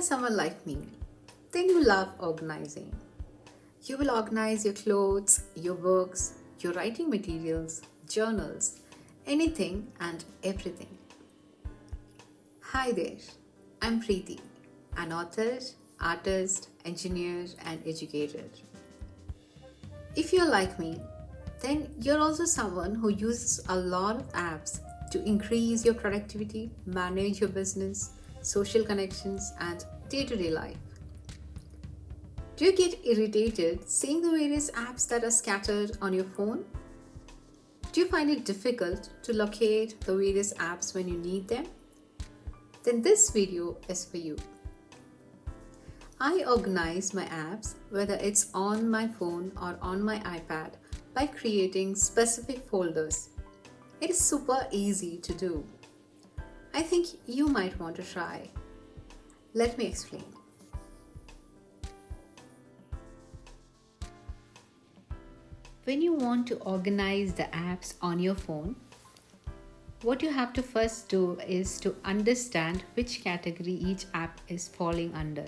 you're someone like me, then you love organizing. You will organize your clothes, your books, your writing materials, journals, anything and everything. Hi there, I'm Preeti, an author, artist, engineer, and educator. If you're like me, then you're also someone who uses a lot of apps to increase your productivity, manage your business, social connections, and day to day life. Do you get irritated seeing the various apps that are scattered on your phone? Do you find it difficult to locate the various apps when you need them? Then this video is for you. I organize my apps, whether it's on my phone or on my iPad, by creating specific folders. It is super easy to do. I think you might want to try. Let me explain. When you want to organize the apps on your phone, what you have to first do is to understand which category each app is falling under.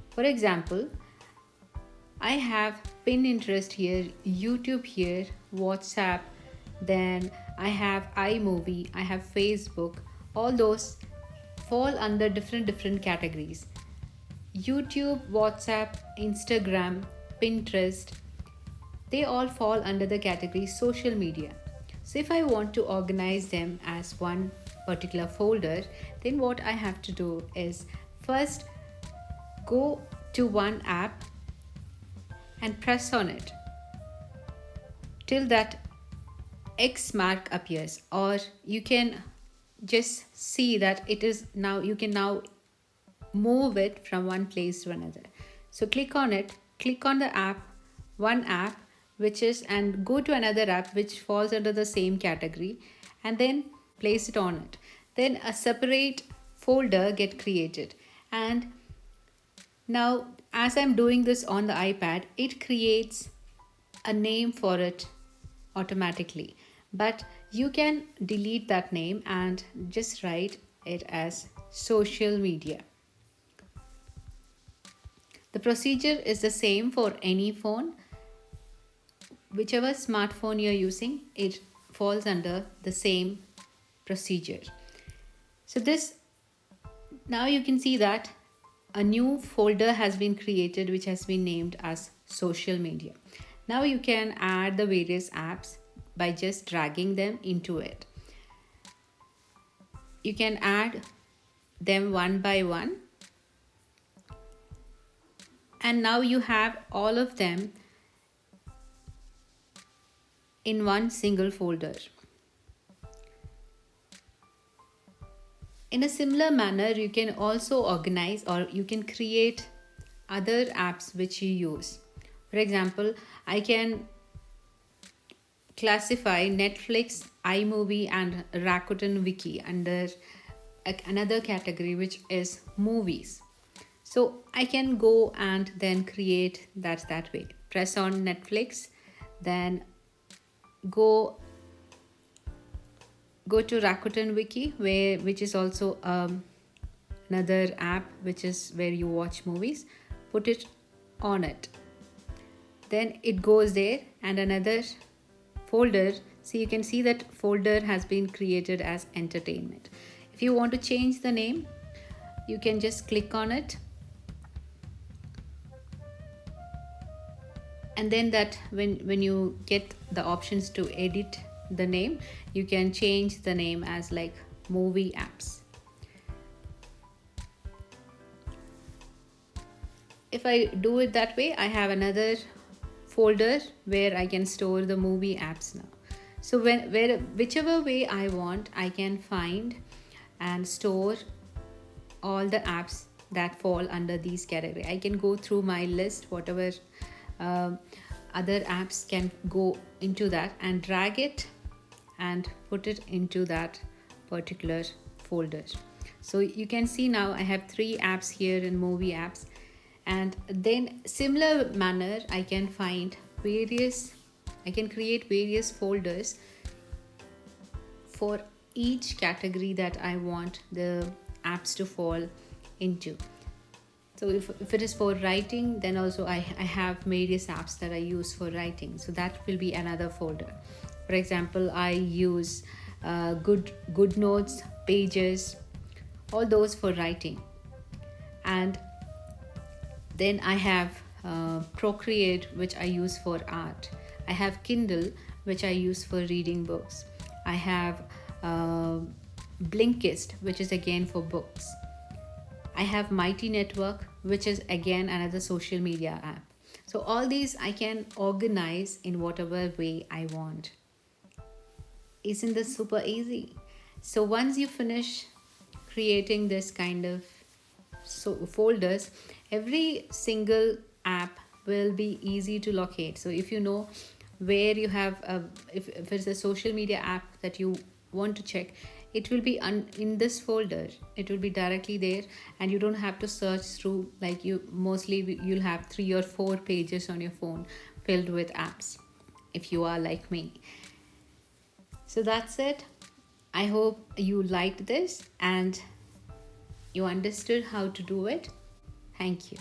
For example, I have Pinterest here, YouTube here, WhatsApp, then I have iMovie, I have Facebook. All those fall under different categories. YouTube, WhatsApp, Instagram, Pinterest, they all fall under the category social media. So if I want to organize them as one particular folder, then what I have to do is first go to one app and press on it till that X mark appears, or you can just see that it is now, you can now move it from one place to another. So click on it, click on the app, one app which is, and go to another app which falls under the same category, and then place it on it. Then a separate folder get created, and now as I'm doing this on the iPad, it creates a name for it automatically, but you can delete that name and just write it as social media. The procedure is the same for any phone. Whichever smartphone you're using, it falls under the same procedure. So this, now you can see that a new folder has been created which has been named as social media. Now you can add the various apps by just dragging them into it. You can add them one by one, and now you have all of them in one single folder. In a similar manner, you can also organize, or you can create other apps which you use. For example, I can classify Netflix, iMovie, and Rakuten Wiki under another category which is movies. So I can go and then create that way. Press on Netflix, then go to Rakuten Wiki, which is also another app which is where you watch movies. Put it on it, then it goes there, and another folder. So you can see that folder has been created as entertainment. If you want to change the name, you can just click on it, and then that when you get the options to edit the name, you can change the name as like movie apps. If I do it that way, I have another folder where I can store the movie apps now. So whichever way I want, I can find and store all the apps that fall under these category. I can go through my list, whatever other apps can go into that, and drag it and put it into that particular folder. So you can see now I have 3 apps here in movie apps, and then similar manner I can create various folders for each category that I want the apps to fall into. So if it is for writing, then also I have various apps that I use for writing. So that will be another folder. For example, I use good notes, pages, all those for writing. And then I have Procreate, which I use for art. I have Kindle, which I use for reading books. I have uh, Blinkist, which is again for books. I have Mighty Network, which is again another social media app. So all these I can organize in whatever way I want. Isn't this super easy? So once you finish creating this kind of folders, every single app will be easy to locate. So if you know where you have if it's a social media app that you want to check, it will be in this folder. It will be directly there, and you don't have to search through, like you mostly you'll have 3 or 4 pages on your phone filled with apps if you are like me. So that's it. I hope you liked this and you understood how to do it. Thank you.